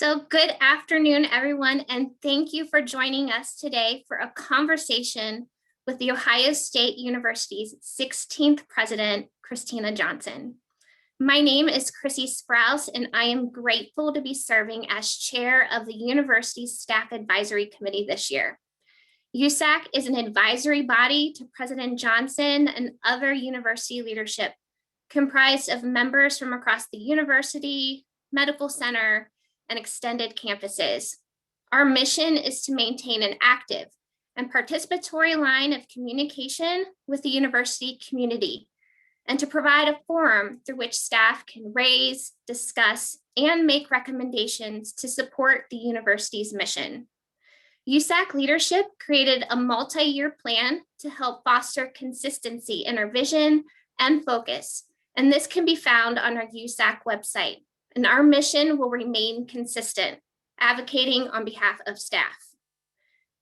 So good afternoon, everyone, and thank you for joining us today for a conversation with the Ohio State University's 16th president, Kristina Johnson. My name is Chrissy Sprouse, and I am grateful to be serving as chair of the university's staff advisory committee this year. USAC is an advisory body to President Johnson and other university leadership, comprised of members from across the university, medical center, and extended campuses. Our mission is to maintain an active and participatory line of communication with the university community and to provide a forum through which staff can raise, discuss, and make recommendations to support the university's mission. USAC leadership created a multi-year plan to help foster consistency in our vision and focus, and this can be found on our USAC website. And our mission will remain consistent, advocating on behalf of staff.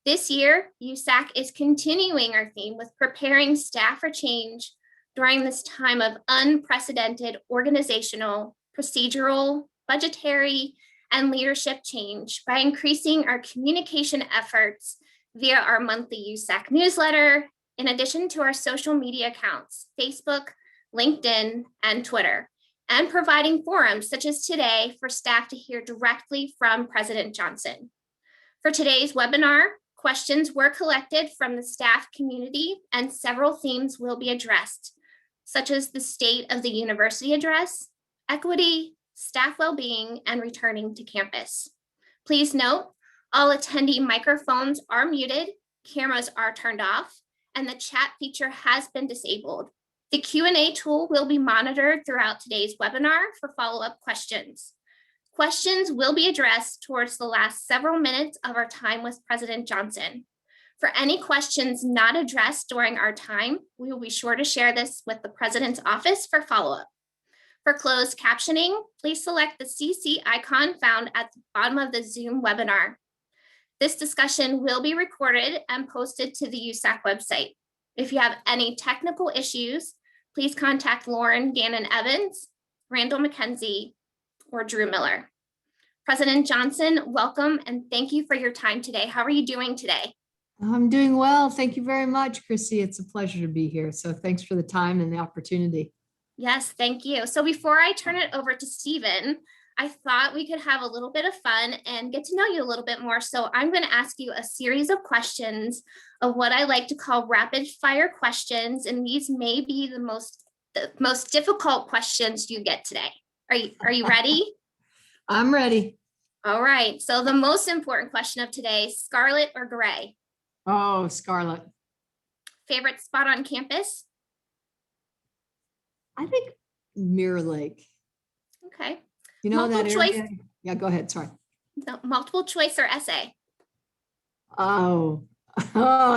This year, USAC is continuing our theme with preparing staff for change during this time of unprecedented organizational, procedural, budgetary, and leadership change by increasing our communication efforts via our monthly USAC newsletter, in addition to our social media accounts, Facebook, LinkedIn, and Twitter, and providing forums such as today for staff to hear directly from President Johnson. For today's webinar, questions were collected from the staff community and several themes will be addressed, such as the state of the university address, equity, staff well-being, and returning to campus. Please note, all attendee microphones are muted, cameras are turned off, and the chat feature has been disabled. The Q&A tool will be monitored throughout today's webinar for follow-up questions. Questions will be addressed towards the last several minutes of our time with President Johnson. For any questions not addressed during our time, we will be sure to share this with the President's office for follow-up. For closed captioning, please select the CC icon found at the bottom of the Zoom webinar. This discussion will be recorded and posted to the USAC website. If you have any technical issues, please contact Lauren Gannon-Evans, Randall McKenzie, or Drew Miller. President Johnson, welcome and thank you for your time today. How are you doing today? I'm doing well. Thank you very much, Chrissy. It's a pleasure to be here. So thanks for the time and the opportunity. Yes, thank you. So before I turn it over to Stephen, I thought we could have a little bit of fun and get to know you a little bit more. So I'm going to ask you a series of questions of what I like to call rapid fire questions. And these may be the most difficult questions you get today. Are you ready? I'm ready. All right. So the most important question of today, scarlet or gray? Oh, scarlet. Favorite spot on campus? I think Mirror Lake. Okay. You know multiple that choice. area? Yeah, go ahead. Sorry. No, multiple choice or essay? Oh,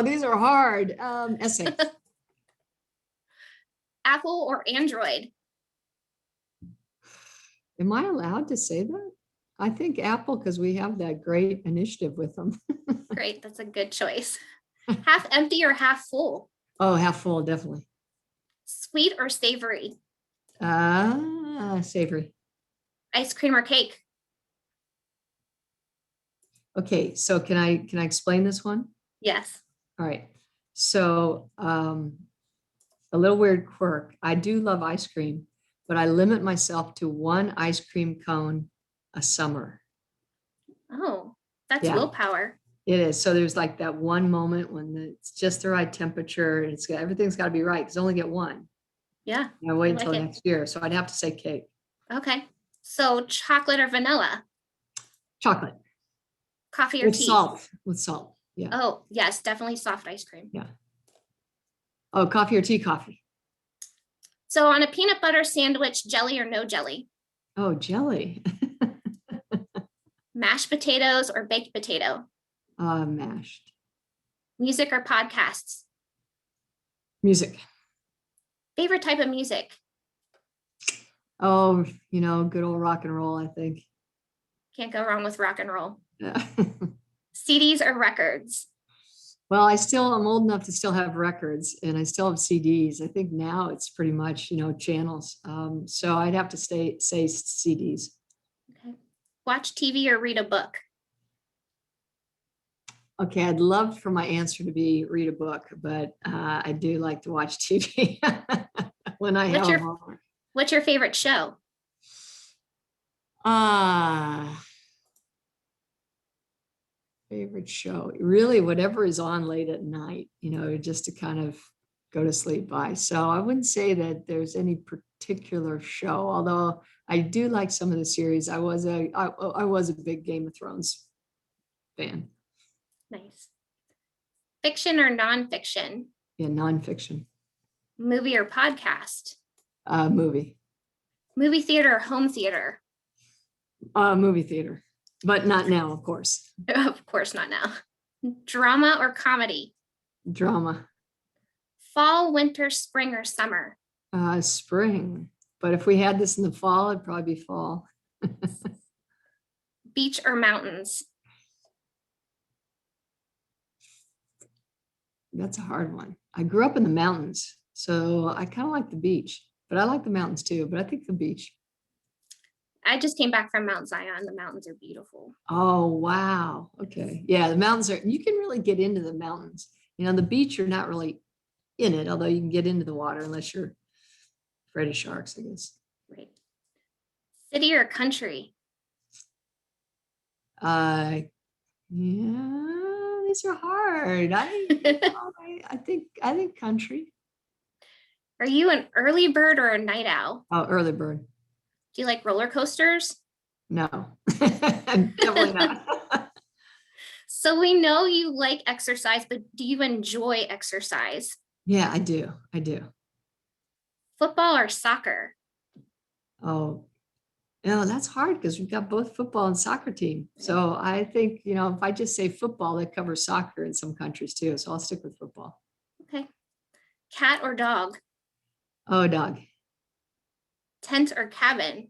these are hard. Essay. Apple or Android? Am I allowed to say that? I think Apple, because we have that great initiative with them. Great. That's a good choice. Half empty or half full? Oh, half full, definitely. Sweet or savory? Savory. Ice cream or cake? Okay, so can I explain this one? Yes. All right. So a little weird quirk. I do love ice cream, but I limit myself to one ice cream cone a summer. Oh, that's Yeah. willpower. It is. So there's like that one moment when it's just the right temperature. And everything's got to be right because I only get one. Yeah. And I wait I like until it. next year. So I'd have to say cake. Okay. So chocolate or vanilla? Chocolate. Coffee or With tea? salt. With salt. Yeah. Oh, yes, definitely soft ice cream. Yeah. Oh, coffee or tea? Coffee. So on a peanut butter sandwich, jelly or no jelly? Oh, jelly. Mashed potatoes or baked potato? Mashed. Music or podcasts? Music. Favorite type of music? Oh, good old rock and roll, I think. Can't go wrong with rock and roll. Yeah. CDs or records? Well, I'm old enough to still have records and I still have CDs. I think now it's pretty much, channels. So I'd have to say CDs. Okay. Watch TV or read a book? Okay, I'd love for my answer to be read a book, but I do like to watch TV when I What's have a your moment. What's your favorite show? Ah, favorite show. Really, whatever is on late at night, just to kind of go to sleep by. So I wouldn't say that there's any particular show, although I do like some of the series. I was a big Game of Thrones fan. Nice. Fiction or nonfiction? Yeah, nonfiction. Movie or podcast? Movie. Movie theater or home theater? Movie theater, but not now, of course. Of course not now. Drama or comedy? Drama. Fall, winter, spring, or summer? Spring. But if we had this in the fall, it'd probably be fall. Beach or mountains? That's a hard one. I grew up in the mountains, so I kind of like the beach, but I like the mountains too, but I think the beach. I just came back from Mount Zion. The mountains are beautiful. Oh, wow. Okay. Yeah, the mountains you can really get into the mountains. The beach, you're not really in it, although you can get into the water unless you're afraid of sharks, I guess. Right. City or country? Yeah, these are hard. I think country. Are you an early bird or a night owl? Oh, early bird. Do you like roller coasters? No, definitely not. So we know you like exercise, but do you enjoy exercise? Yeah, I do. I do. Football or soccer? Oh, that's hard because we've got both football and soccer team. So I think, if I just say football, that covers soccer in some countries too. So I'll stick with football. Okay. Cat or dog? Oh, dog. Tent or cabin?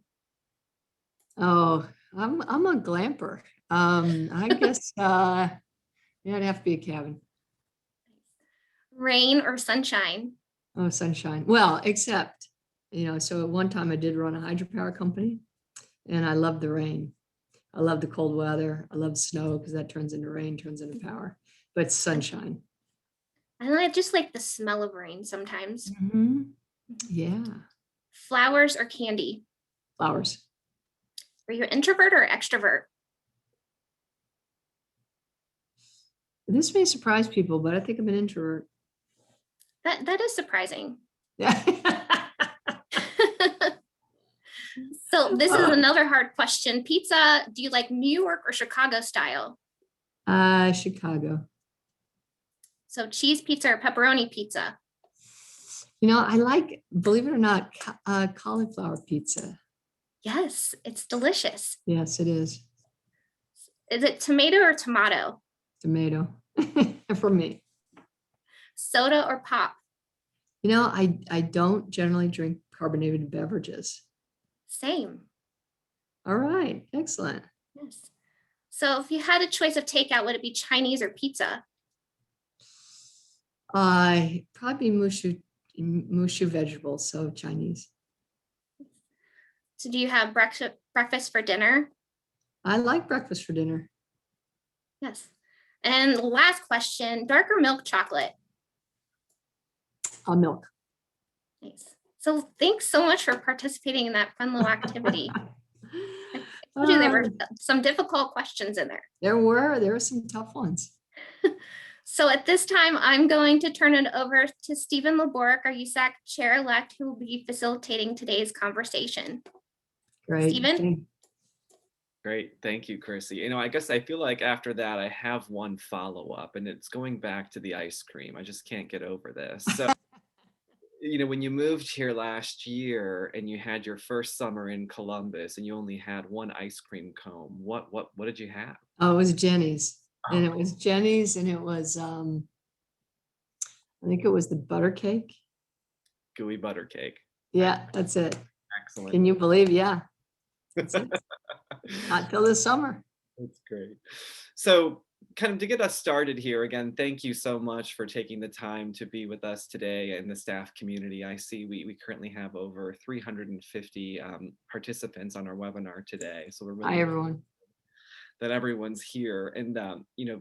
Oh, I'm a glamper. I guess it'd have to be a cabin. Rain or sunshine? Oh, sunshine. Well, except, so at one time I did run a hydropower company and I love the rain. I love the cold weather. I love snow because that turns into rain, turns into power, but sunshine. I just like the smell of rain sometimes. Mm-hmm. Yeah. Flowers or candy? Flowers. Are you an introvert or extrovert? This may surprise people, but I think I'm an introvert. That is surprising. Yeah. So this is another hard question. Pizza, do you like New York or Chicago style? Chicago. So cheese pizza or pepperoni pizza? I like, believe it or not, cauliflower pizza. Yes, it's delicious. Yes, it is. Is it tomato or tomato? Tomato for me. Soda or pop? I don't generally drink carbonated beverages. Same. All right. Excellent. Yes. So if you had a choice of takeout, would it be Chinese or pizza? Probably mushu vegetables, so Chinese. So do you have breakfast for dinner? I like breakfast for dinner. Yes. And last question, dark or milk chocolate? Milk. Nice. So thanks so much for participating in that fun little activity. I told you there were some difficult questions in there. There were some tough ones. So at this time, I'm going to turn it over to Stephen Laborick, our USAC chair-elect, who will be facilitating today's conversation. Great. Stephen? Great. Thank you, Chrissy. I guess I feel like after that, I have one follow-up, and it's going back to the ice cream. I just can't get over this. So, when you moved here last year and you had your first summer in Columbus and you only had one ice cream cone, what did you have? Oh, it was Jenny's. Oh. And it was Jenny's and it was, I think it was the butter cake. Gooey butter cake. Yeah, that's it. Excellent. Can you believe? Yeah. That's it. Not till this summer. That's great. So kind of to get us started here, again, thank you so much for taking the time to be with us today and the staff community. I see we currently have over 350 participants on our webinar today. So we're really Hi, everyone. that everyone's here. And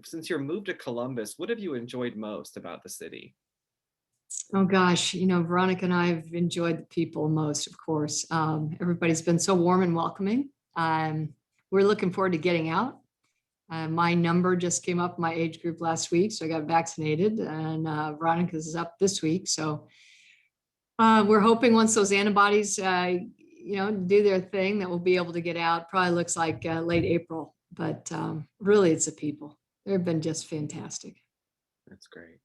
since you're moved to Columbus, what have you enjoyed most about the city? Oh gosh, Veronica and I have enjoyed the people most, of course. Everybody's been so warm and welcoming. We're looking forward to getting out. My number just came up my age group last week, so I got vaccinated, and Veronica's is up this week. So we're hoping once those antibodies, do their thing, that we'll be able to get out. Probably looks like late April, but really, it's the people. They've been just fantastic. That's great.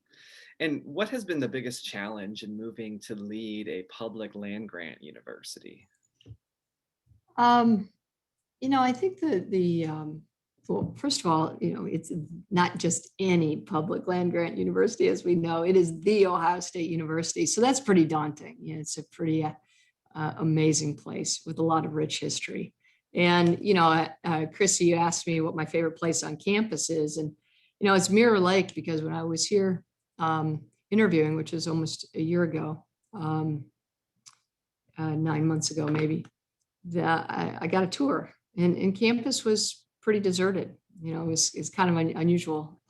And what has been the biggest challenge in moving to lead a public land grant university? Um, I think well, first of all, it's not just any public land grant university, as we know, it is the Ohio State University. So that's pretty daunting. It's a pretty amazing place with a lot of rich history. And, Chrissy, you asked me what my favorite place on campus is. And, it's Mirror Lake, because when I was here interviewing, which was almost a year ago, 9 months ago, maybe, I got a tour, and campus was pretty deserted. It's kind of unusual.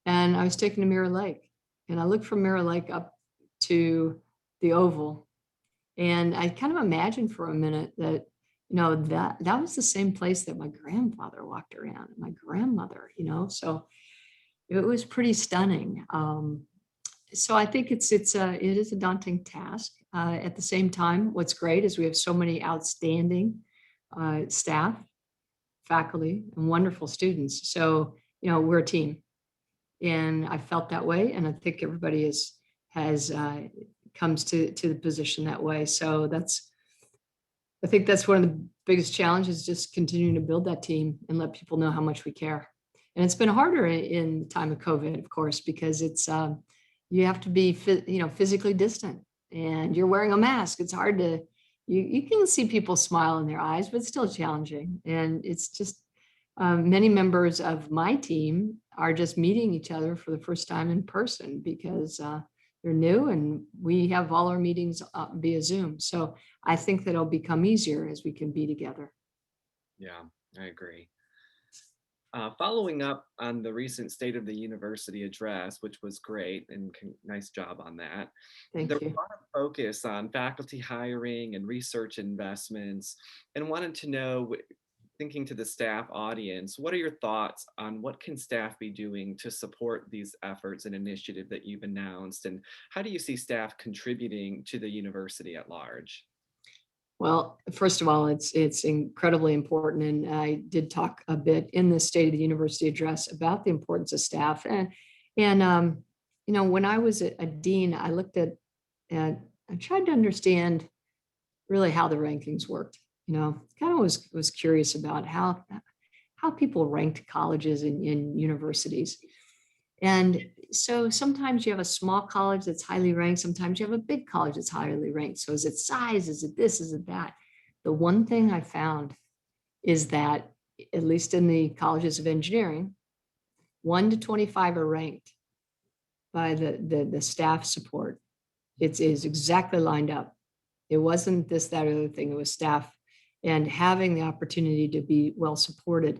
And I was taken to Mirror Lake, and I looked from Mirror Lake up to the Oval, and I kind of imagined for a minute that, that was the same place that my grandfather walked around, and my grandmother, so it was pretty stunning. So I think it is a daunting task. At the same time, what's great is we have so many outstanding staff, faculty, and wonderful students. So, we're a team, and I felt that way. And I think everybody has comes to the position that way. So I think that's one of the biggest challenges, just continuing to build that team and let people know how much we care. And it's been harder in the time of COVID, of course, because it's, you have to be, physically distant, and you're wearing a mask. It's hard to, you can see people smile in their eyes, but it's still challenging. And it's just, many members of my team are just meeting each other for the first time in person, because they're new, and we have all our meetings via Zoom. So I think that it'll become easier as we can be together. Yeah, I agree. Following up on the recent State of the University address, which was great, and nice job on that. Thank There was you. a lot of focus on faculty hiring and research investments, and wanted to know, thinking to the staff audience, what are your thoughts on what can staff be doing to support these efforts and initiative that you've announced, and how do you see staff contributing to the university at large? Well, first of all, it's incredibly important, and I did talk a bit in the State of the University address about the importance of staff. And when I was a dean, I looked at I tried to understand really how the rankings worked. Kind of was curious about how people ranked colleges and universities. And so sometimes you have a small college that's highly ranked. Sometimes you have a big college that's highly ranked. So is it size? Is it this? Is it that? The one thing I found is that, at least in the colleges of engineering, 1 to 25 are ranked by the staff support. It is exactly lined up. It wasn't this, that, or the other thing. It was staff, and having the opportunity to be well supported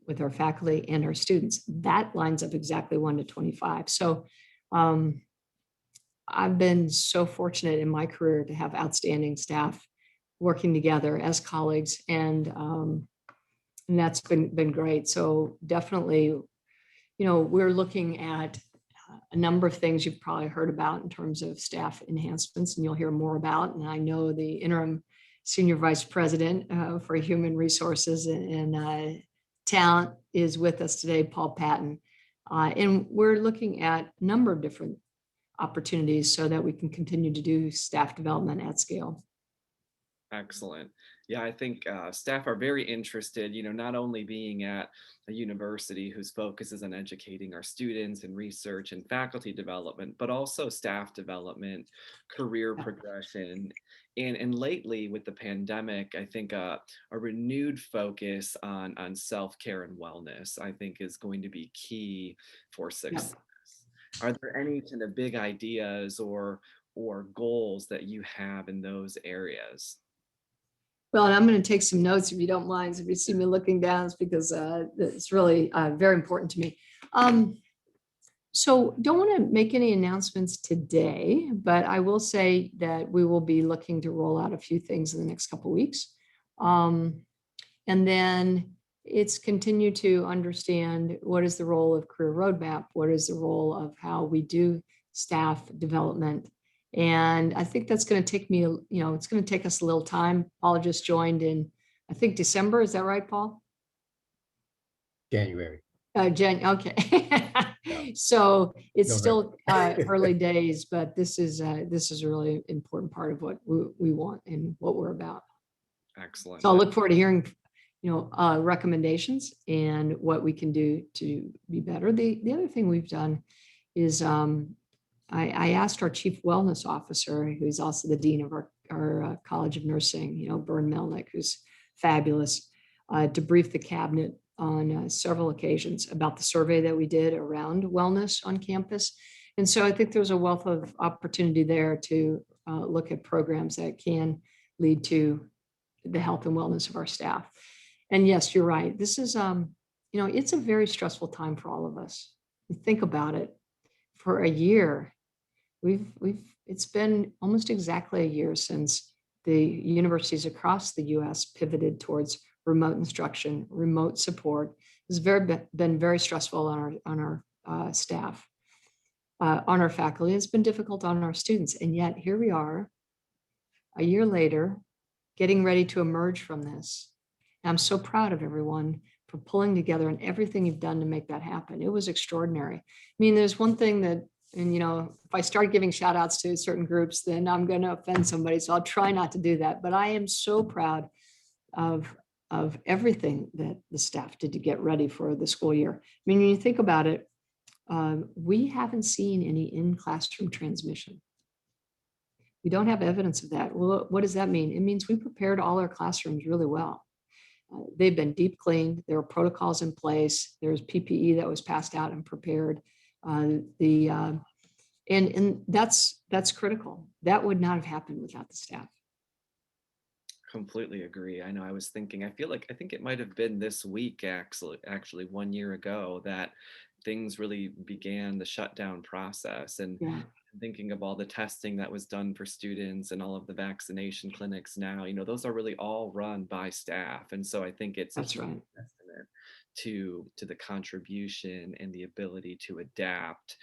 with our faculty and our students. That lines up exactly 1 to 25. So I've been so fortunate in my career to have outstanding staff working together as colleagues, and that's been great. So definitely, we're looking at a number of things you've probably heard about in terms of staff enhancements, and you'll hear more about. And I know the interim senior vice president for human resources and talent is with us today, Paul Patton. And we're looking at a number of different opportunities so that we can continue to do staff development at scale. Excellent. Yeah, I think staff are very interested, not only being at a university whose focus is on educating our students and research and faculty development, but also staff development, career progression. And lately with the pandemic, I think a renewed focus on self-care and wellness, I think, is going to be key for success. Are there any kind of big ideas or goals that you have in those areas? Well, and I'm going to take some notes if you don't mind. So if you see me looking down, it's because it's really very important to me. So don't want to make any announcements today, but I will say that we will be looking to roll out a few things in the next couple of weeks. And then it's continue to understand what is the role of career roadmap, what is the role of how we do staff development. And I think that's going to take me, it's going to take us a little time. Paul just joined in, I think December. Is that right, Paul? January. Okay. So it's November. still early days, but this is a really important part of what we want and what we're about. Excellent. So I'll look forward to hearing, recommendations and what we can do to be better. The other thing we've done is I asked our chief wellness officer, who's also the dean of our College of Nursing, Bern Melnick, who's fabulous, to brief the cabinet on several occasions about the survey that we did around wellness on campus. And so I think there's a wealth of opportunity there to look at programs that can lead to the health and wellness of our staff. And yes, you're right. This is, it's a very stressful time for all of us. You think about it. For a year, it's been almost exactly a year since the universities across the U.S. pivoted towards remote instruction, remote support. It's been very stressful on our staff, on our faculty. It's been difficult on our students. And yet here we are, a year later, getting ready to emerge from this. And I'm so proud of everyone for pulling together and everything you've done to make that happen. It was extraordinary. I mean, there's one thing that, and if I start giving shout outs to certain groups, then I'm going to offend somebody. So I'll try not to do that. But I am so proud of everything that the staff did to get ready for the school year. I mean, when you think about it, we haven't seen any in-classroom transmission. We don't have evidence of that. Well, what does that mean? It means we prepared all our classrooms really well. They've been deep cleaned. There are protocols in place. There's PPE that was passed out and prepared. And that's critical. That would not have happened without the staff. Completely agree. I know I was thinking, I think it might have been this week, actually 1 year ago, that things really began the shutdown process. And thinking of all the testing that was done for students and all of the vaccination clinics now, those are really all run by staff. And so I think it's That's right. a testament to the contribution and the ability to adapt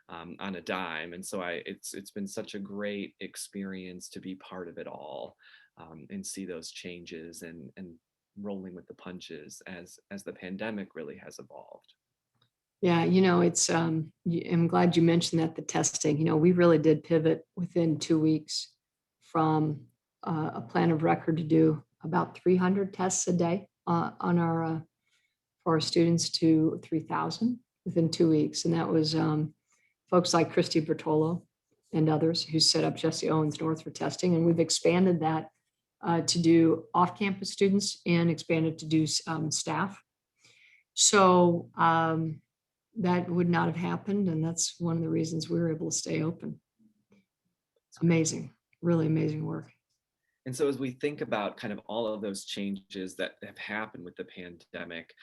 on a dime. And so it's been such a great experience to be part of it all. And see those changes and rolling with the punches as the pandemic really has evolved. Yeah, it's, I'm glad you mentioned that, the testing, we really did pivot within 2 weeks from a plan of record to do about 300 tests a day for our students to 3,000 within 2 weeks. And that was folks like Christy Bertolo and others who set up Jesse Owens North for testing. And we've expanded that to do off-campus students and expanded to do staff. So that would not have happened. And that's one of the reasons we were able to stay open. It's amazing, really amazing work. And so as we think about kind of all of those changes that have happened with the pandemic,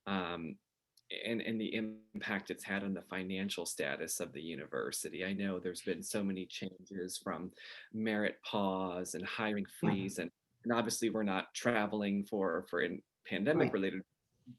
and the impact it's had on the financial status of the university. I know there's been so many changes, from merit pause and hiring freeze, and obviously we're not traveling for pandemic related,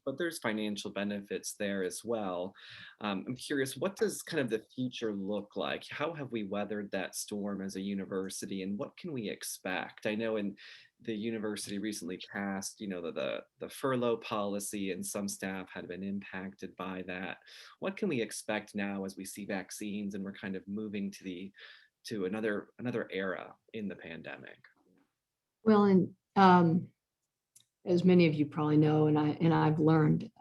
but there's financial benefits there as well. I'm curious, what does kind of the future look like? How have we weathered that storm as a university, and what can we expect? I know in the university recently passed, the furlough policy, and some staff had been impacted by that. What can we expect now as we see vaccines and we're kind of moving to another era in the pandemic? Well, and as many of you probably know, and I've learned,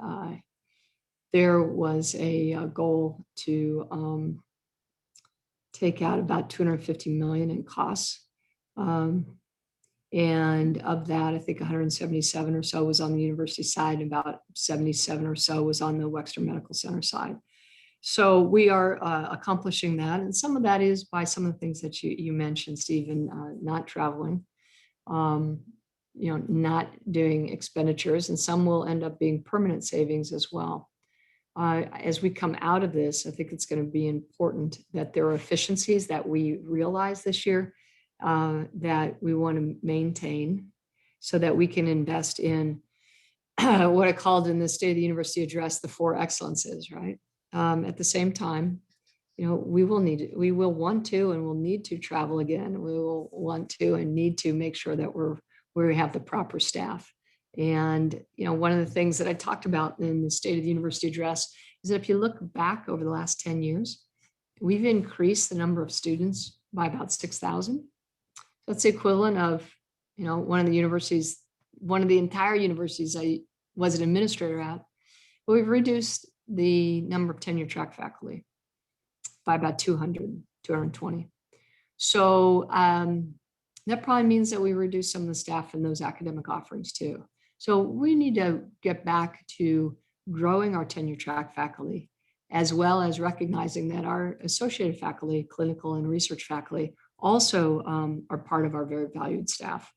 there was a goal to take out about $250 million in costs. And of that, I think 177 or so was on the university side, and about 77 or so was on the Wexner Medical Center side. So we are accomplishing that. And some of that is by some of the things that you mentioned, Stephen, not traveling. not doing expenditures, and some will end up being permanent savings as well. As we come out of this, I think it's going to be important that there are efficiencies that we realize this year that we want to maintain so that we can invest in what I called in the State of the University address, the 4 excellences, right? At the same time, we will want to and will need to travel again. We will want to and need to make sure that we have the proper staff. And, one of the things that I talked about in the State of the University address is that if you look back over the last 10 years, we've increased the number of students by about 6,000. That's the equivalent of, one of the entire universities I was an administrator at. But we've reduced the number of tenure track faculty by about 220. So that probably means that we reduce some of the staff in those academic offerings too. So we need to get back to growing our tenure track faculty, as well as recognizing that our associated faculty, clinical and research faculty, also are part of our very valued staff.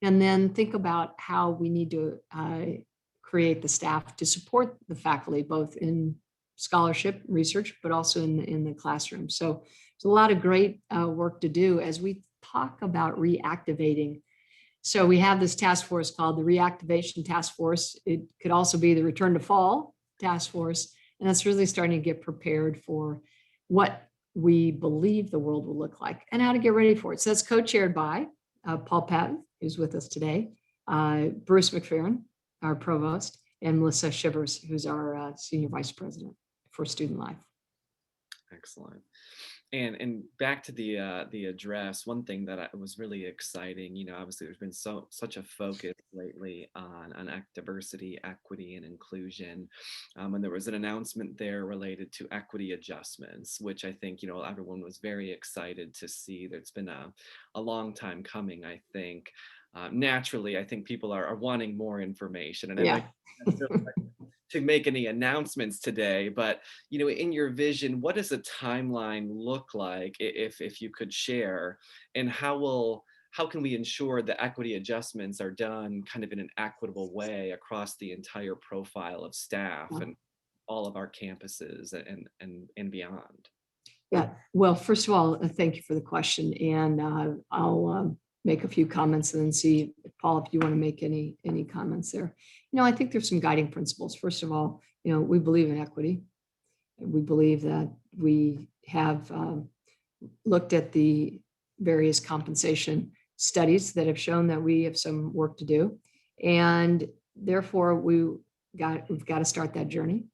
And then think about how we need to create the staff to support the faculty, both in scholarship research, but also in the classroom. So there's a lot of great work to do as we talk about reactivating. So we have this task force called the Reactivation Task Force. It could also be the Return to Fall Task Force. And that's really starting to get prepared for what we believe the world will look like and how to get ready for it. So that's co-chaired by Paul Patton, who's with us today, Bruce McFerrin, our provost, and Melissa Shivers, who's our senior vice president for Student Life. Excellent. And back to the address, one thing that was really exciting, obviously there's been such a focus lately on diversity, equity, and inclusion. And there was an announcement there related to equity adjustments, which I think, everyone was very excited to see. That's been a long time coming, I think. Naturally, I think people are wanting more information. And Yeah. to make any announcements today, but in your vision, what does a timeline look like, if you could share, and how can we ensure that equity adjustments are done kind of in an equitable way across the entire profile of staff and all of our campuses and beyond? Yeah, well, first of all, thank you for the question, and I'll make a few comments and then see, Paul, if you want to make any comments there. I think there's some guiding principles. First of all, we believe in equity. We believe that we have looked at the various compensation studies that have shown that we have some work to do. And therefore, we've got to start that journey.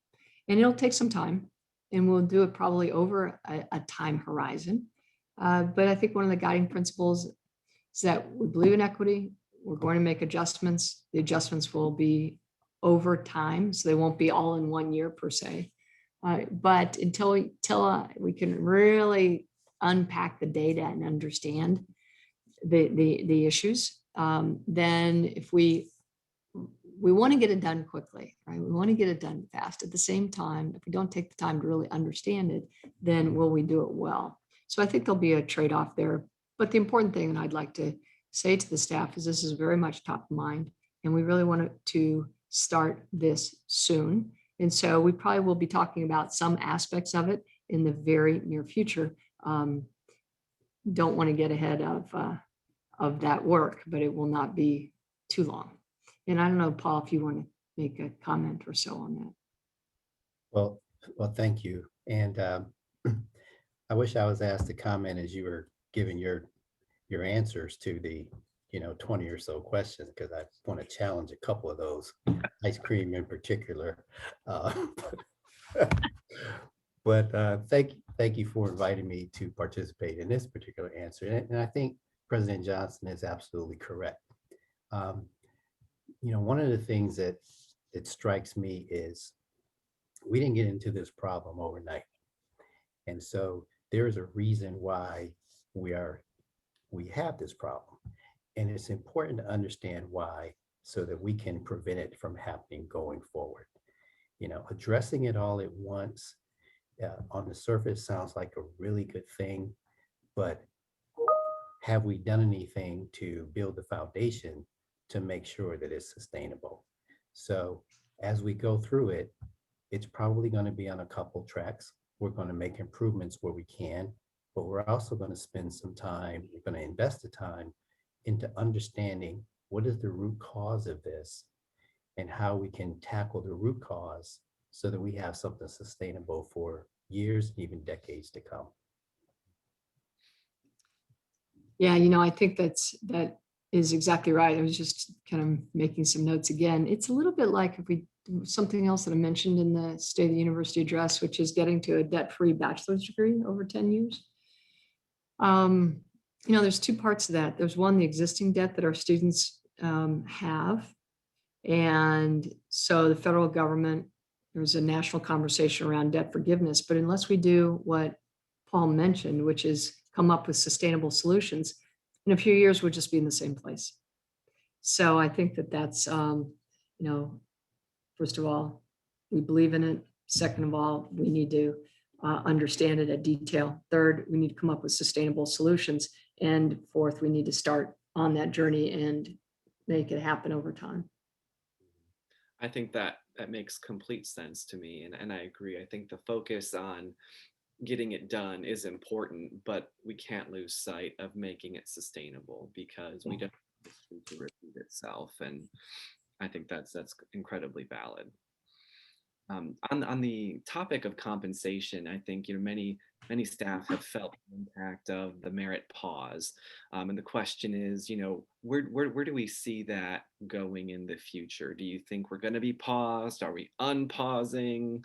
And it'll take some time. And we'll do it probably over a time horizon. But I think one of the guiding principles is that we believe in equity. We're going to make adjustments. The adjustments will be over time, so they won't be all in 1 year per se. But until we can really unpack the data and understand the issues, then if we want to get it done quickly, right? We want to get it done fast. At the same time, if we don't take the time to really understand it, then will we do it well? So I think there'll be a trade-off there. But the important thing, and I'd like to say to the staff, is this is very much top of mind, and we really want to start this soon. And so we probably will be talking about some aspects of it in the very near future. Don't want to get ahead of that work, but it will not be too long. And I don't know, Paul, if you want to make a comment or so on that. Well, thank you. And I wish I was asked to comment as you were giving your answers to the 20 or so questions, because I want to challenge a couple of those, ice cream in particular. But thank you for inviting me to participate in this particular answer. And I think President Johnson is absolutely correct. One of the things that strikes me is we didn't get into this problem overnight. And so there is a reason why we have this problem. And it's important to understand why, so that we can prevent it from happening going forward. Addressing it all at once on the surface sounds like a really good thing, but have we done anything to build the foundation to make sure that it's sustainable. So as we go through it, it's probably going to be on a couple tracks. We're going to make improvements where we can, but we're also going to spend some time, we're going to invest the time into understanding what is the root cause of this and how we can tackle the root cause so that we have something sustainable for years, even decades to come. Yeah, I think that is exactly right. I was just kind of making some notes again. It's a little bit like if we something else that I mentioned in the State of the University address, which is getting to a debt-free bachelor's degree over 10 years. There's two parts to that. There's one, the existing debt that our students have. And so the federal government, there's a national conversation around debt forgiveness, but unless we do what Paul mentioned, which is come up with sustainable solutions, in a few years, we'll just be in the same place. So I think that's, first of all, we believe in it. Second of all, we need to understand it at detail. Third, we need to come up with sustainable solutions. And fourth, we need to start on that journey and make it happen over time. I think that makes complete sense to me. And I agree. I think the focus on getting it done is important, but we can't lose sight of making it sustainable because we don't want history to repeat itself. And I think that's incredibly valid. On the topic of compensation, I think many staff have felt the impact of the merit pause, and the question is, where do we see that going in the future? Do you think we're going to be paused? Are we unpausing?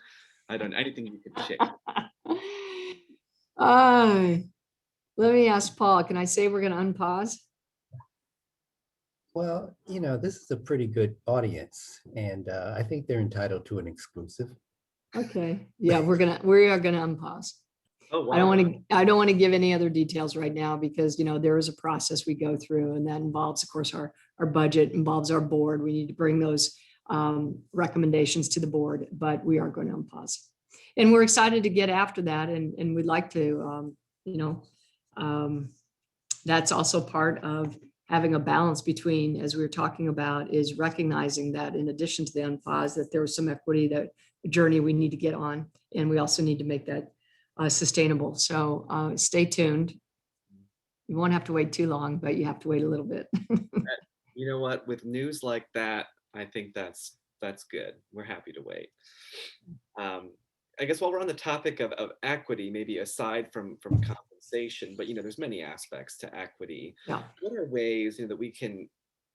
I don't know, anything you could share. Let me ask Paul. Can I say we're going to unpause? Well, this is a pretty good audience, and I think they're entitled to an exclusive. Okay. Yeah, we are gonna unpause. Oh, wow. I don't want to give any other details right now because there is a process we go through, and that involves, of course, our budget, involves our board. We need to bring those recommendations to the board, but we are going to unpause. And we're excited to get after that, and we'd like to, that's also part of having a balance between, as we were talking about, is recognizing that in addition to the unpause, that there was some equity, that journey we need to get on, and we also need to make that sustainable. So stay tuned. You won't have to wait too long, but you have to wait a little bit. You know what? With news like that, I think that's good. We're happy to wait. I guess while we're on the topic of equity, maybe aside from compensation, but there's many aspects to equity. Yeah. What are ways that we can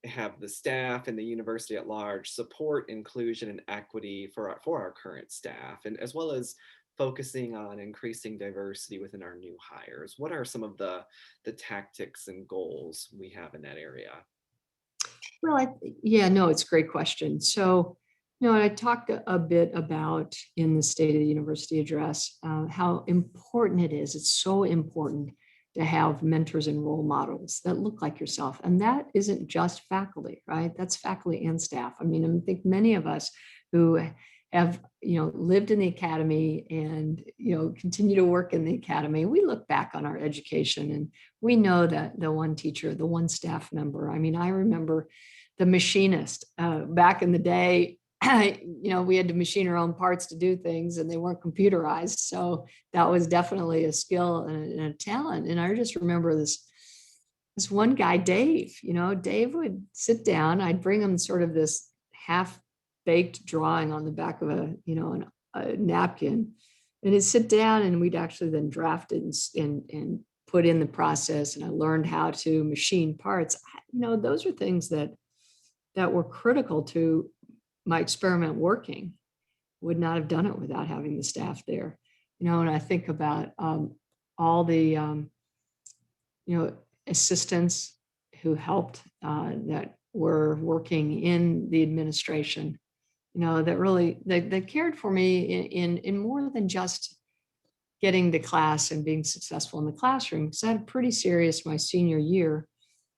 have the staff and the university at large support inclusion and equity for our current staff, and as well as focusing on increasing diversity within our new hires? What are some of the tactics and goals we have in that area? Well, it's a great question. So, I talked a bit about in the State of the University address how important it is. It's so important to have mentors and role models that look like yourself. And that isn't just faculty, right? That's faculty and staff. I mean, I think many of us who have, lived in the academy and, continue to work in the academy, we look back on our education and we know that the one teacher, the one staff member, I remember the machinist back in the day. We had to machine our own parts to do things and they weren't computerized. So that was definitely a skill and a talent. And I just remember this one guy, Dave, Dave would sit down. I'd bring him sort of this half-baked drawing on the back of a napkin, and he'd sit down and we'd actually then draft it and put in the process. And I learned how to machine parts. Those are things that were critical to my experiment working. Would not have done it without having the staff there. And I think about all the, assistants who helped that were working in the administration, that really, they cared for me in more than just getting the class and being successful in the classroom. Because I had pretty serious my senior year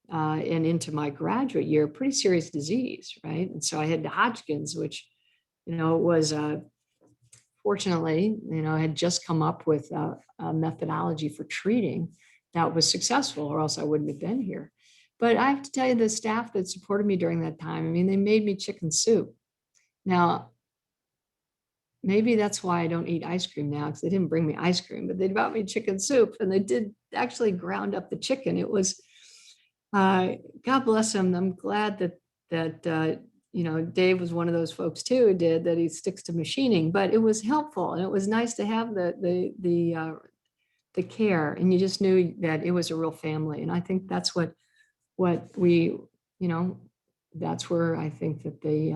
and into my graduate year, pretty serious disease, right? And so I had Hodgkin's, which, was fortunately, I had just come up with a methodology for treating that was successful, or else I wouldn't have been here. But I have to tell you, the staff that supported me during that time, I mean, they made me chicken soup. Now, maybe that's why I don't eat ice cream now, because they didn't bring me ice cream, but they brought me chicken soup, and they did actually ground up the chicken. It was, God bless him. I'm glad that Dave was one of those folks too who did that. He sticks to machining, but it was helpful, and it was nice to have the care, and you just knew that it was a real family. And I think that's what we, that's where I think that the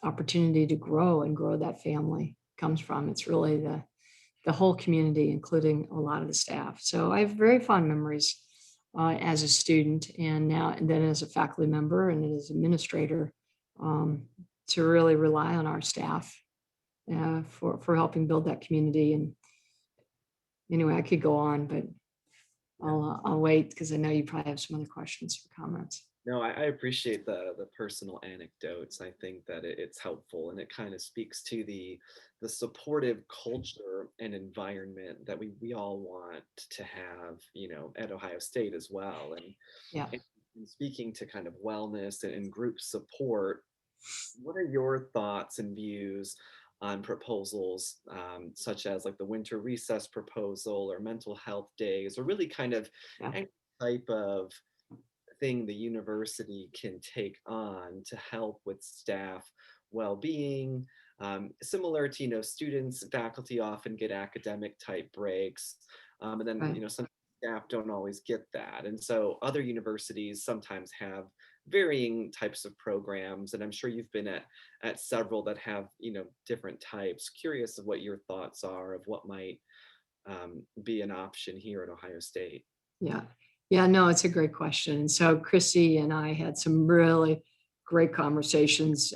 opportunity to grow and grow that family comes from. It's really the whole community, including a lot of the staff. So I have very fond memories as a student, and then as a faculty member and as administrator, to really rely on our staff for helping build that community. And anyway, I could go on, but I'll wait, because I know you probably have some other questions or comments. No, I appreciate the personal anecdotes. I think that it's helpful, and it kind of speaks to the supportive culture and environment that we all want to have, at Ohio State as well. Yeah. And speaking to kind of wellness and group support, what are your thoughts and views on proposals such as like the winter recess proposal or mental health days, or really kind of any type of thing the university can take on to help with staff well-being, similar to students, faculty often get academic type breaks, and then Right. some staff don't always get that, and so other universities sometimes have varying types of programs, and I'm sure you've been at several that have different types. Curious of what your thoughts are of what might be an option here at Ohio State. Yeah. Yeah, no, it's a great question. And so Chrissy and I had some really great conversations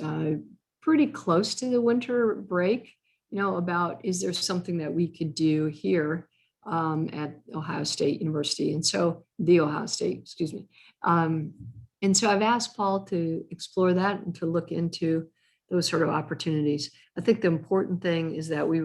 pretty close to the winter break, about, is there something that we could do here at Ohio State University? And so the Ohio State, excuse me. And so I've asked Paul to explore that and to look into those sort of opportunities. I think the important thing is that we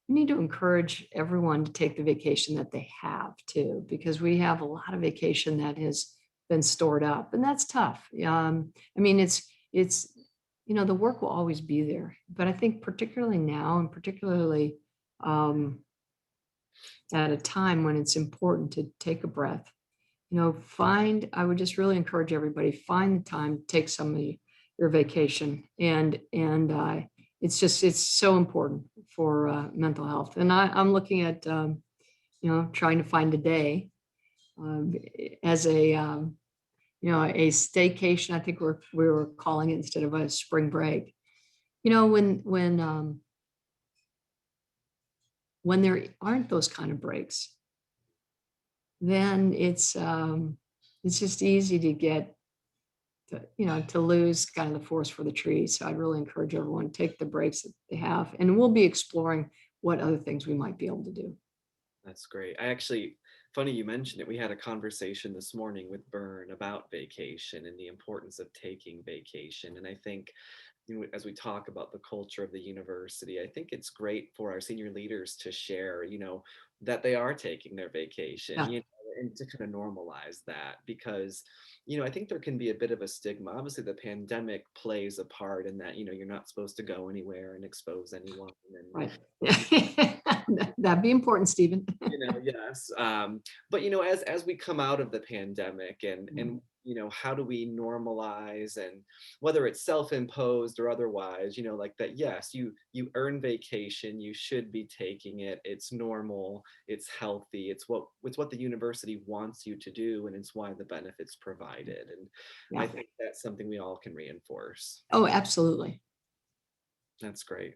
need to encourage everyone to take the vacation that they have too, because we have a lot of vacation that has been stored up, and that's tough. I mean, it's the work will always be there, but I think particularly now, and particularly at a time when it's important to take a breath, I would just really encourage everybody, find the time to take some of your vacation, and it's so important for mental health. And I'm looking at trying to find a day as a staycation. I think we were calling it, instead of a spring break. When there aren't those kind of breaks, then it's just easy to get to lose kind of the forest for the trees. So I'd really encourage everyone to take the breaks that they have, and we'll be exploring what other things we might be able to do. That's great. Funny you mentioned it. We had a conversation this morning with Byrne about vacation and the importance of taking vacation. And I think, as we talk about the culture of the university, I think it's great for our senior leaders to share, that they are taking their vacation, Yeah. And to kind of normalize that, because, I think there can be a bit of a stigma. Obviously, the pandemic plays a part in that, you're not supposed to go anywhere and expose anyone. And, Right. That'd be important, Stephen. Yes. But as we come out of the pandemic, and how do we normalize, and whether it's self-imposed or otherwise, like that, yes, you earn vacation, you should be taking it. It's normal, it's healthy, it's what the university wants you to do, and it's why the benefits provided. And Yeah. I think that's something we all can reinforce. Oh, absolutely. That's great.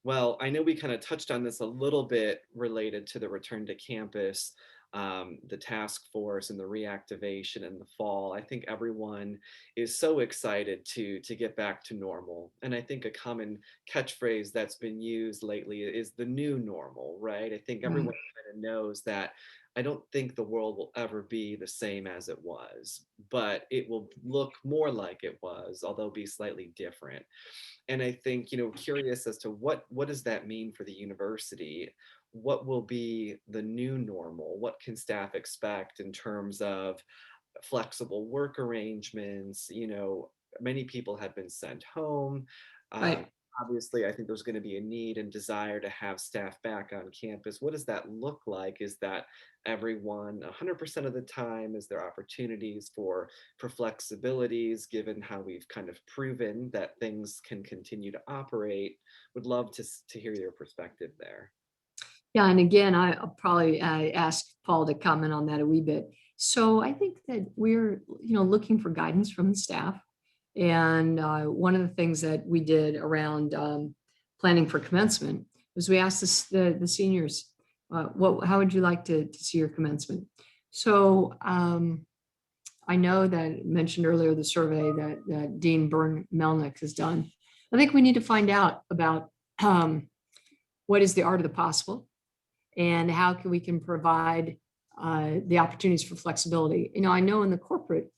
Well, I know we kind of touched on this a little bit related to the return to campus, the task force and the reactivation in the fall. I think everyone is so excited to get back to normal. And I think a common catchphrase that's been used lately is the new normal, right? I think everyone kind of knows that I don't think the world will ever be the same as it was, but it will look more like it was, although be slightly different. And I think, curious as to what does that mean for the university? what will be the new normal? What can staff expect in terms of flexible work arrangements? Many people have been sent home. Right. Obviously, I think there's going to be a need and desire to have staff back on campus. What does that look like? Is that everyone 100% of the time? Is there opportunities for flexibilities, given how we've kind of proven that things can continue to operate? Would love to hear your perspective there. Yeah, and again, I'll probably ask Paul to comment on that a wee bit. So I think that we're, looking for guidance from the staff. And one of the things that we did around planning for commencement was we asked the seniors, how would you like to see your commencement? So I know that I mentioned earlier the survey that Dean Byrne Melnick has done. I think we need to find out about what is the art of the possible and how we can provide the opportunities for flexibility. I know in the corporate,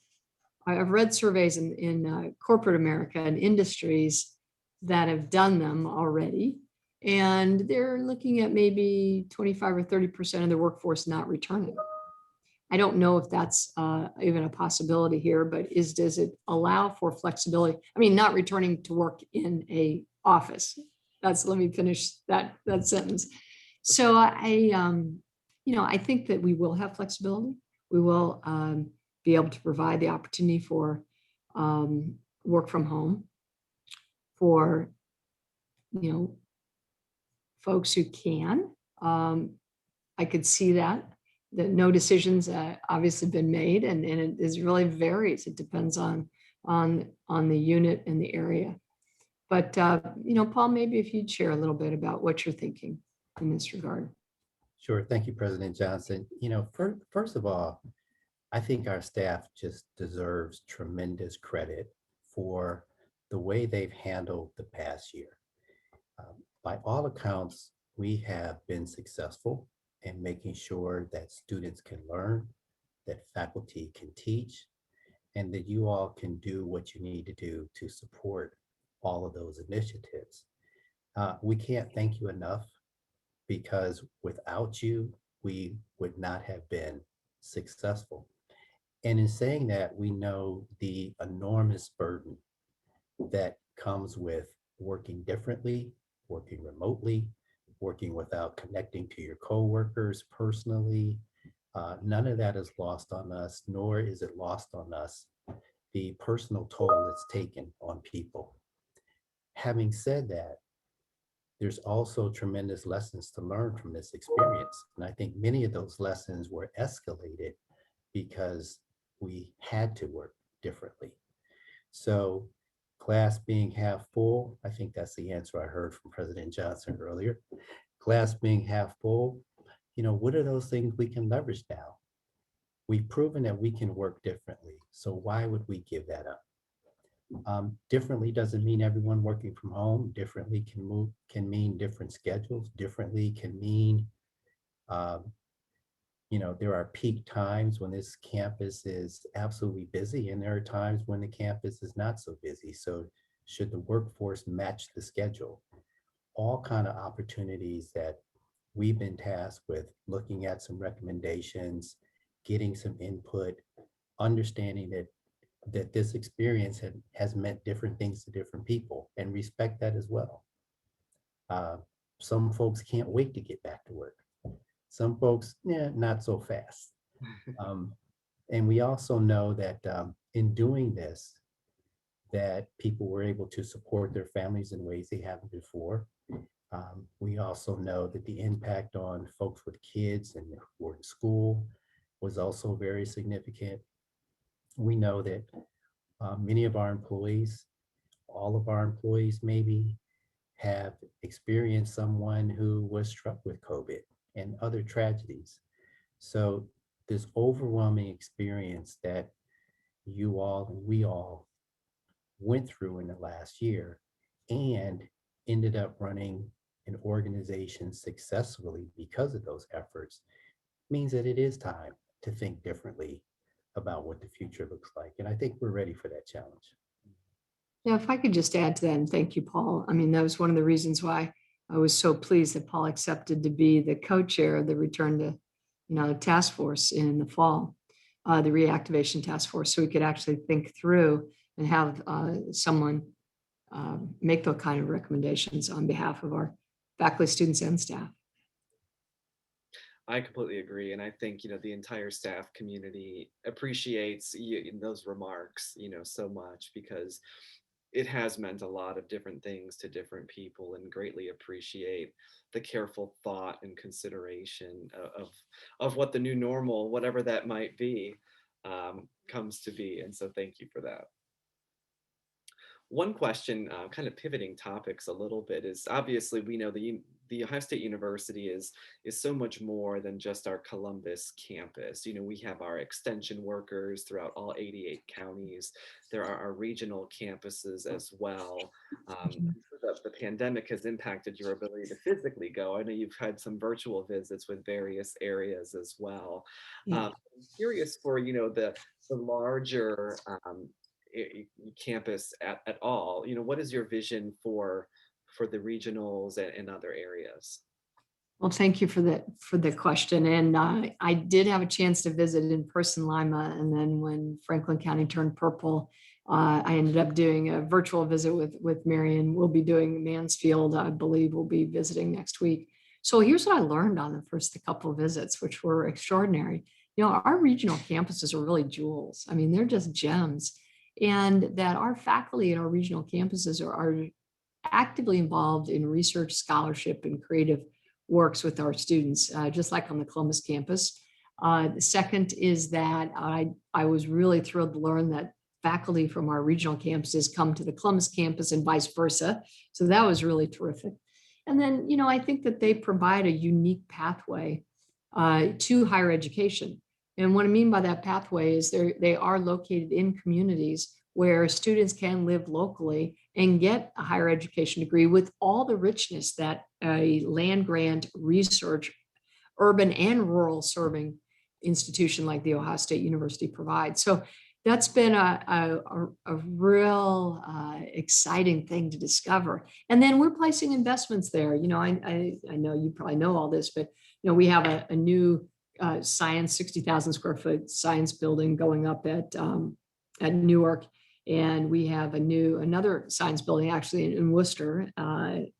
I've read surveys in corporate America and industries that have done them already. And they're looking at maybe 25 or 30% of the workforce not returning. I don't know if that's even a possibility here, but does it allow for flexibility? I mean, not returning to work in a office. Let me finish that sentence. So I think that we will have flexibility. We will be able to provide the opportunity for work from home for, folks who can. I could see that no decisions obviously been made, and it is really varies. It depends on the unit and the area. But, Paul, maybe if you'd share a little bit about what you're thinking in this regard. Sure. Thank you, President Johnson. First of all, I think our staff just deserves tremendous credit for the way they've handled the past year. By all accounts, we have been successful in making sure that students can learn, that faculty can teach, and that you all can do what you need to do to support all of those initiatives. We can't thank you enough, because without you, we would not have been successful. And in saying that, we know the enormous burden that comes with working differently, working remotely, working without connecting to your coworkers personally. None of that is lost on us, nor is it lost on us the personal toll it's taken on people. Having said that, there's also tremendous lessons to learn from this experience. And I think many of those lessons were escalated because we had to work differently. So glass being half full, I think that's the answer I heard from President Johnson earlier. Glass being half full, what are those things we can leverage now? We've proven that we can work differently. So why would we give that up? Differently doesn't mean everyone working from home. Differently can mean different schedules. Differently can mean, there are peak times when this campus is absolutely busy, and there are times when the campus is not so busy. So should the workforce match the schedule? All kind of opportunities that we've been tasked with looking at some recommendations, getting some input, understanding that this experience has meant different things to different people, and respect that as well. Some folks can't wait to get back to work. Some folks, not so fast. And we also know that in doing this, that people were able to support their families in ways they haven't before. We also know that the impact on folks with kids and who are in school was also very significant. We know that many of our employees, all of our employees maybe, have experienced someone who was struck with COVID and other tragedies. So this overwhelming experience that you all and we all went through in the last year and ended up running an organization successfully because of those efforts means that it is time to think differently about what the future looks like. And I think we're ready for that challenge. Yeah, if I could just add to that, and thank you, Paul. I mean, that was one of the reasons why I was so pleased that Paul accepted to be the co-chair of the return to, task force in the fall, the reactivation task force, so we could actually think through and have someone make those kind of recommendations on behalf of our faculty, students, and staff. I completely agree. And I think, the entire staff community appreciates those remarks, so much, because it has meant a lot of different things to different people, and greatly appreciate the careful thought and consideration of what the new normal, whatever that might be, comes to be. And so thank you for that. One question, kind of pivoting topics a little bit, is obviously we know the Ohio State University is so much more than just our Columbus campus. We have our extension workers throughout all 88 counties. There are our regional campuses as well. The pandemic has impacted your ability to physically go. I know you've had some virtual visits with various areas as well. Yeah. I'm curious for the larger campus at all. What is your vision for the regionals and other areas? Well, thank you for the question. And I did have a chance to visit in person Lima, and then when Franklin County turned purple, I ended up doing a virtual visit with Marion. We'll be doing Mansfield, I believe we'll be visiting next week. So here's what I learned on the first couple of visits, which were extraordinary. Our regional campuses are really jewels. I mean, they're just gems. And that our faculty at our regional campuses are actively involved in research, scholarship, and creative works with our students, just like on the Columbus campus. The second is that I was really thrilled to learn that faculty from our regional campuses come to the Columbus campus and vice versa. So that was really terrific. And then, I think that they provide a unique pathway to higher education. And what I mean by that pathway is they are located in communities where students can live locally and get a higher education degree with all the richness that a land grant research, urban and rural serving institution like the Ohio State University provides. So that's been a real exciting thing to discover. And then we're placing investments there. I know you probably know all this, but we have a new science 60,000 square foot science building going up at Newark, and we have another science building actually in Worcester. I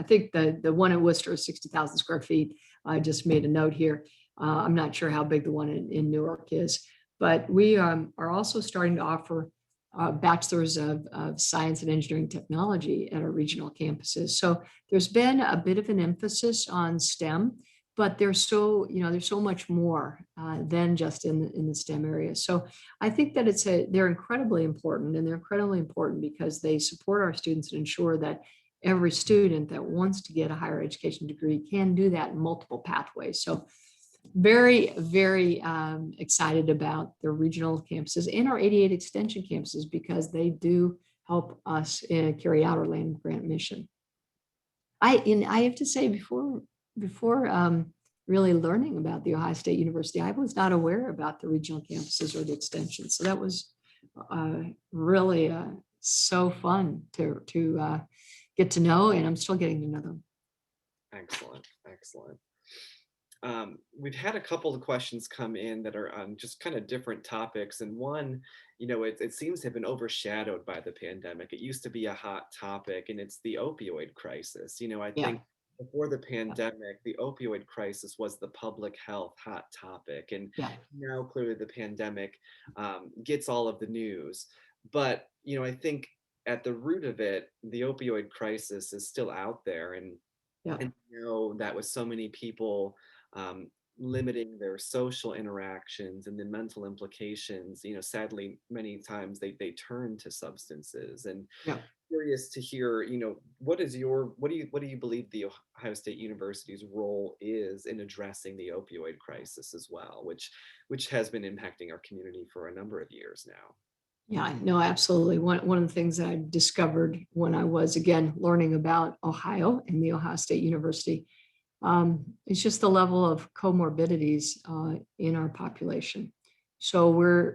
think the one in Worcester is 60,000 square feet. I just made a note here. I'm not sure how big the one in Newark is, but we are also starting to offer bachelors of science and engineering technology at our regional campuses. So there's been a bit of an emphasis on STEM, but there's so much more than just in the STEM area. So I think that they're incredibly important, and they're incredibly important because they support our students and ensure that every student that wants to get a higher education degree can do that in multiple pathways. So very, very excited about the regional campuses and our 88 extension campuses, because they do help us carry out our land grant mission. I have to say, before really learning about the Ohio State University, I was not aware about the regional campuses or the extensions. So that was really so fun to get to know, and I'm still getting to know them. Excellent. We've had a couple of questions come in that are on just kind of different topics. And one, it seems to have been overshadowed by the pandemic. It used to be a hot topic, and it's the opioid crisis. I think before the pandemic, the opioid crisis was the public health hot topic. And now clearly the pandemic gets all of the news. But, I think at the root of it, the opioid crisis is still out there. And that with so many people limiting their social interactions and the mental implications, sadly, many times they turn to substances. And curious to hear, what do you believe the Ohio State University's role is in addressing the opioid crisis as well, which has been impacting our community for a number of years now? Yeah, no, absolutely. One of the things that I discovered when I was, again, learning about Ohio and the Ohio State University, it's just the level of comorbidities in our population. So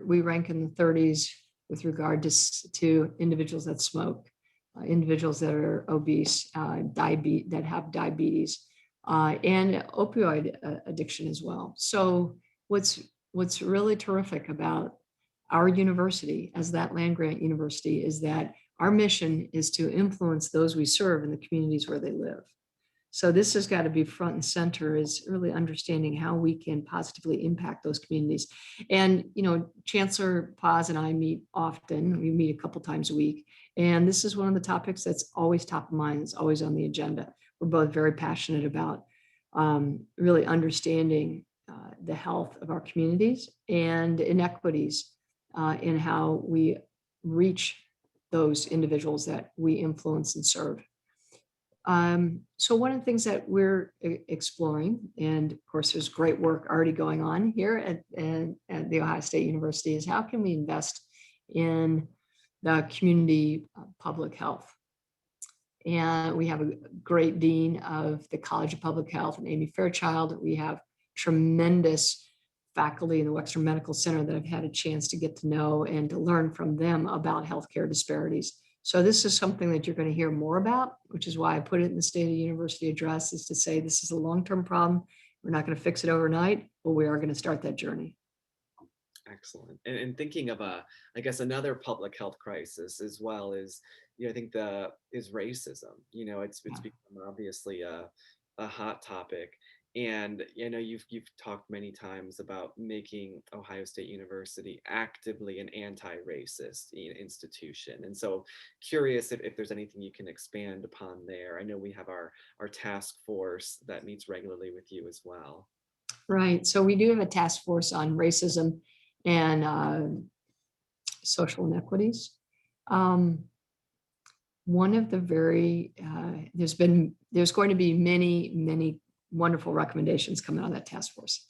we rank in the 30s with regard to individuals that smoke. individuals that are obese, that have diabetes, and opioid addiction as well. So what's really terrific about our university as that land-grant university is that our mission is to influence those we serve in the communities where they live. So this has got to be front and center, is really understanding how we can positively impact those communities. And, Chancellor Paz and I meet often. We meet a couple times a week. And this is one of the topics that's always top of mind. It's always on the agenda. We're both very passionate about really understanding the health of our communities and inequities in how we reach those individuals that we influence and serve. So one of the things that we're exploring, and of course there's great work already going on here at The Ohio State University, is how can we invest in the community public health? And we have a great dean of the College of Public Health, and Amy Fairchild. We have tremendous faculty in the Wexner Medical Center that I've had a chance to get to know and to learn from them about healthcare disparities. So this is something that you're going to hear more about, which is why I put it in the State of the University address, is to say this is a long-term problem. We're not going to fix it overnight, but we are going to start that journey. Excellent. And thinking of I guess another public health crisis as well is, I think is racism. It's become obviously a hot topic. And you've talked many times about making Ohio State University actively an anti-racist institution. And so curious if there's anything you can expand upon there. I know we have our task force that meets regularly with you as well. Right. So we do have a task force on racism and social inequities. One of the there's going to be many wonderful recommendations coming out of that task force.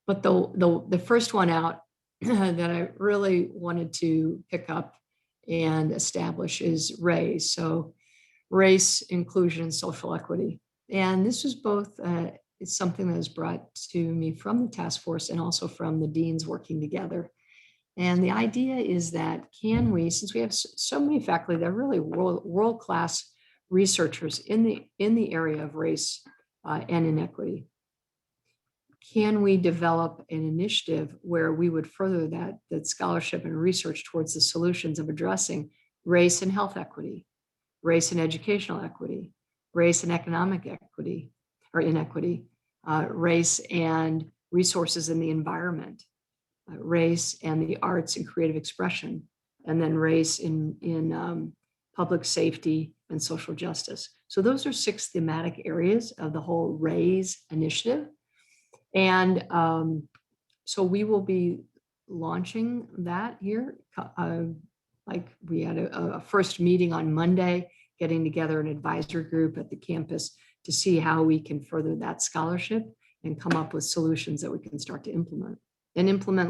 But the first one out that I really wanted to pick up and establish is RAISE. So race, inclusion, and social equity. And this was both, it's something that was brought to me from the task force and also from the deans working together. And the idea is that can we, since we have so many faculty that are really world-class researchers in the area of race and inequity, can we develop an initiative where we would further that scholarship and research towards the solutions of addressing race and health equity, race and educational equity, race and economic equity or inequity, race and resources in the environment, race and the arts and creative expression, and then race in public safety and social justice. So those are 6 thematic areas of the whole RAISE initiative. And so we will be launching that here. Like we had a first meeting on Monday, getting together an advisory group at the campus to see how we can further that scholarship and come up with solutions that we can start to implement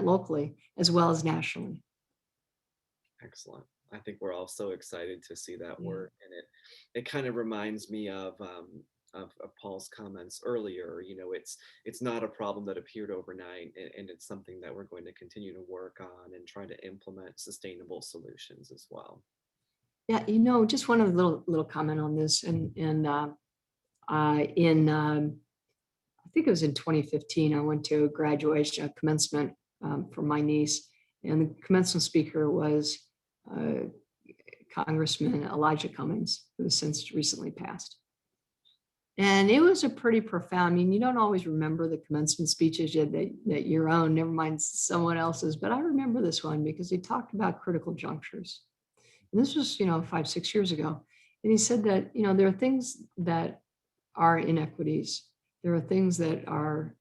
locally as well as nationally. Excellent. I think we're all so excited to see that work, and it kind of reminds me of Paul's comments earlier. It's not a problem that appeared overnight, and it's something that we're going to continue to work on and try to implement sustainable solutions as well. Yeah, just one other little comment on this, and I think it was in 2015, I went to a commencement for my niece, and the commencement speaker was Congressman Elijah Cummings, who has since recently passed. And it was a pretty profound, you don't always remember the commencement speeches that your own, never mind someone else's, but I remember this one because he talked about critical junctures. And this was, 5-6 years ago. And he said that, there are things that are inequities. There are things that are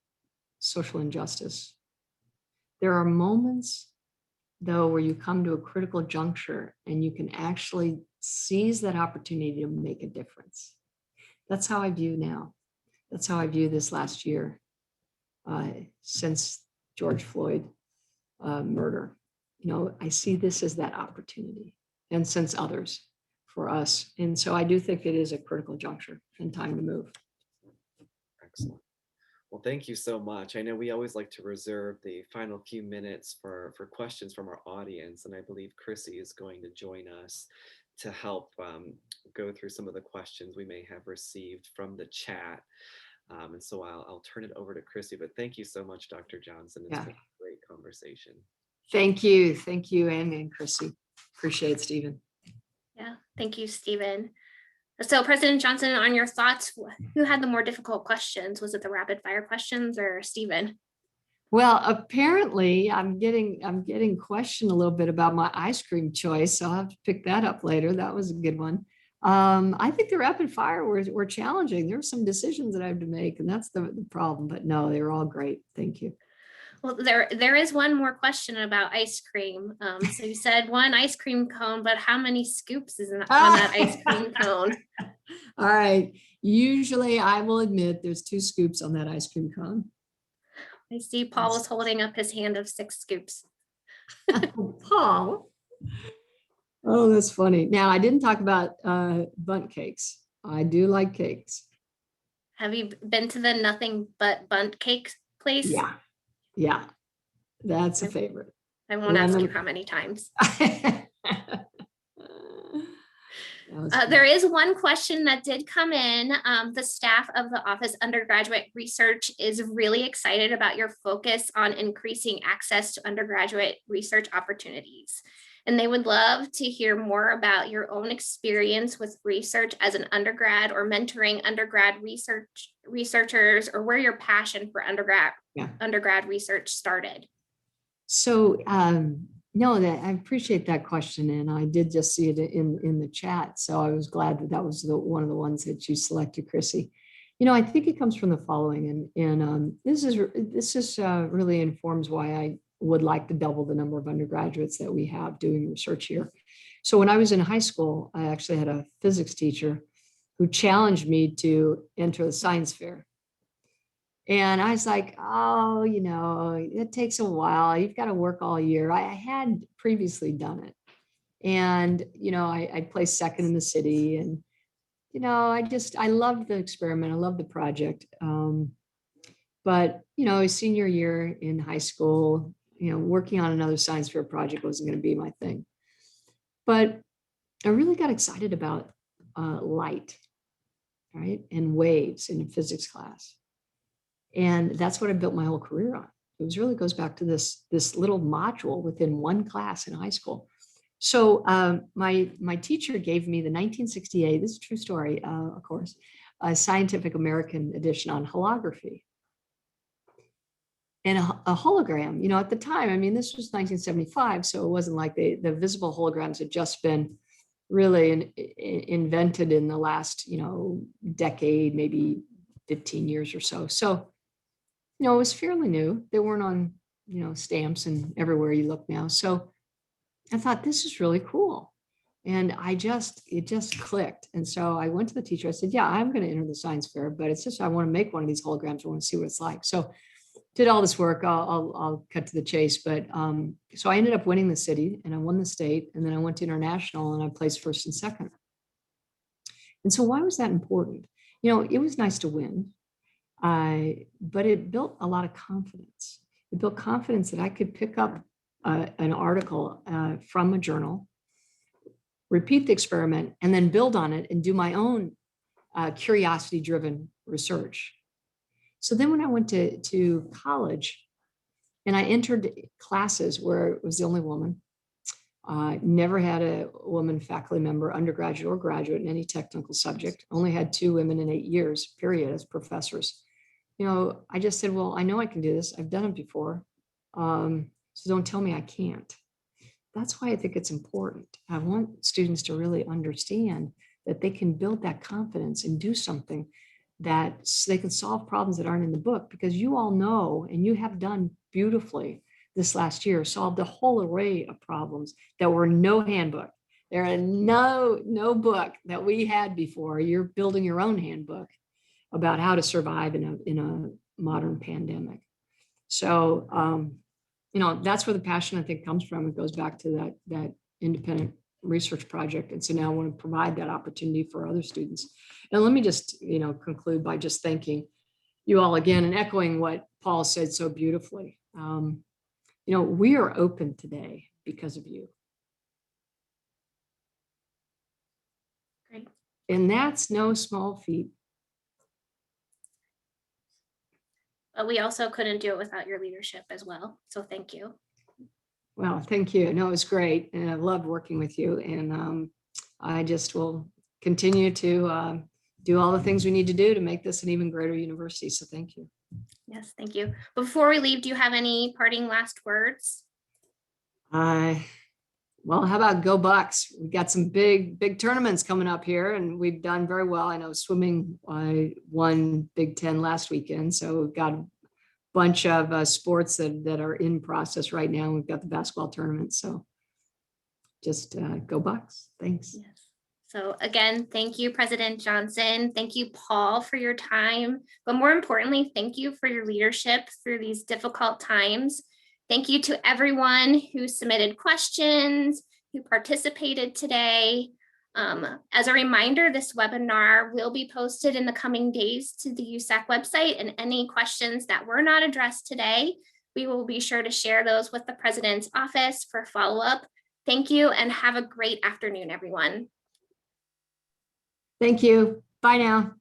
social injustice. There are moments, though, where you come to a critical juncture and you can actually seize that opportunity to make a difference. That's how I view now. That's how I view this last year since George Floyd murder. I see this as that opportunity, and since others for us. And so I do think it is a critical juncture and time to move. Excellent. Well, thank you so much. I know we always like to reserve the final few minutes for questions from our audience, and I believe Chrissy is going to join us to help go through some of the questions we may have received from the chat. And so I'll turn it over to Chrissy, but thank you so much, Dr. Johnson. It's Yeah. been a great conversation. Thank you, Anne and Chrissy. Appreciate it, Stephen. Yeah, thank you, Stephen. So President Johnson, on your thoughts, who had the more difficult questions? Was it the rapid fire questions or Stephen? Well, apparently I'm getting questioned a little bit about my ice cream choice. So I'll have to pick that up later. That was a good one. I think the rapid fire were challenging. There were some decisions that I had to make, and that's the problem. But no, they were all great. Thank you. Well, there is one more question about ice cream. So you said one ice cream cone, but how many scoops is on that ice cream cone? All right. Usually I will admit there's 2 scoops on that ice cream cone. I see Paul was holding up his hand of 6 scoops. Paul. Oh, that's funny. Now, I didn't talk about bundt cakes. I do like cakes. Have you been to the Nothing But Bundt Cake place? Yeah. That's a favorite. I won't ask you how many times. There is one question that did come in. The staff of the Office Undergraduate Research is really excited about your focus on increasing access to undergraduate research opportunities. And they would love to hear more about your own experience with research as an undergrad or mentoring undergrad researchers, or where your passion for undergrad research started. So no, I appreciate that question, and I did just see it in the chat. So I was glad that was one of the ones that you selected, Chrissy. I think it comes from the following, and this is really informs why I would like to double the number of undergraduates that we have doing research here. So when I was in high school, I actually had a physics teacher who challenged me to enter the science fair. And I was like, oh, it takes a while. You've got to work all year. I had previously done it. And, I placed second in the city. And, I loved the experiment. I loved the project. But, senior year in high school, working on another science fair project wasn't going to be my thing. But I really got excited about light, right? And waves in physics class. And that's what I built my whole career on. It really goes back to this little module within one class in high school. So my teacher gave me the 1968, this is a true story, of course, a Scientific American edition on holography. And a hologram, at the time, this was 1975, so it wasn't like the visible holograms had just been really invented in the last, decade, maybe 15 years or so. So, it was fairly new. They weren't on, stamps and everywhere you look now. So I thought, this is really cool. And it just clicked. And so I went to the teacher. I said, yeah, I'm going to enter the science fair, but it's just, I want to make one of these holograms. I want to see what it's like. So did all this work. I'll cut to the chase. But so I ended up winning the city, and I won the state. And then I went to international, and I placed first and second. And so why was that important? It was nice to win. But it built a lot of confidence. It built confidence that I could pick up an article from a journal, repeat the experiment, and then build on it and do my own curiosity-driven research. So then when I went to college and I entered classes where it was the only woman, never had a woman faculty member, undergraduate or graduate in any technical subject, only had 2 women in 8 years, period, as professors. I just said, well, I know I can do this. I've done it before. So don't tell me I can't. That's why I think it's important. I want students to really understand that they can build that confidence and do something that they can solve problems that aren't in the book, because you all know, and you have done beautifully this last year, solved a whole array of problems that were no handbook. There are no book that we had before. You're building your own handbook about how to survive in a modern pandemic. So, that's where the passion, I think, comes from. It goes back to that independent research project. And so now I want to provide that opportunity for other students. And let me just, conclude by just thanking you all again, and echoing what Paul said so beautifully. We are open today because of you. Great. And that's no small feat. But we also couldn't do it without your leadership as well. So thank you. Well, thank you. No, it was great. And I've loved working with you. And I just will continue to do all the things we need to do to make this an even greater university. So thank you. Yes, thank you. Before we leave, do you have any parting last words? Well, how about go Bucks? We've got some big tournaments coming up here, and we've done very well. I know swimming won Big Ten last weekend, so we've got a bunch of sports that are in process right now. We've got the basketball tournament, so just go Bucks. Thanks. Yes. So again, thank you, President Johnson. Thank you, Paul, for your time. But more importantly, thank you for your leadership through these difficult times. Thank you to everyone who submitted questions, who participated today. As a reminder, this webinar will be posted in the coming days to the USAC website, and any questions that were not addressed today, we will be sure to share those with the President's office for follow-up. Thank you and have a great afternoon, everyone. Thank you. Bye now.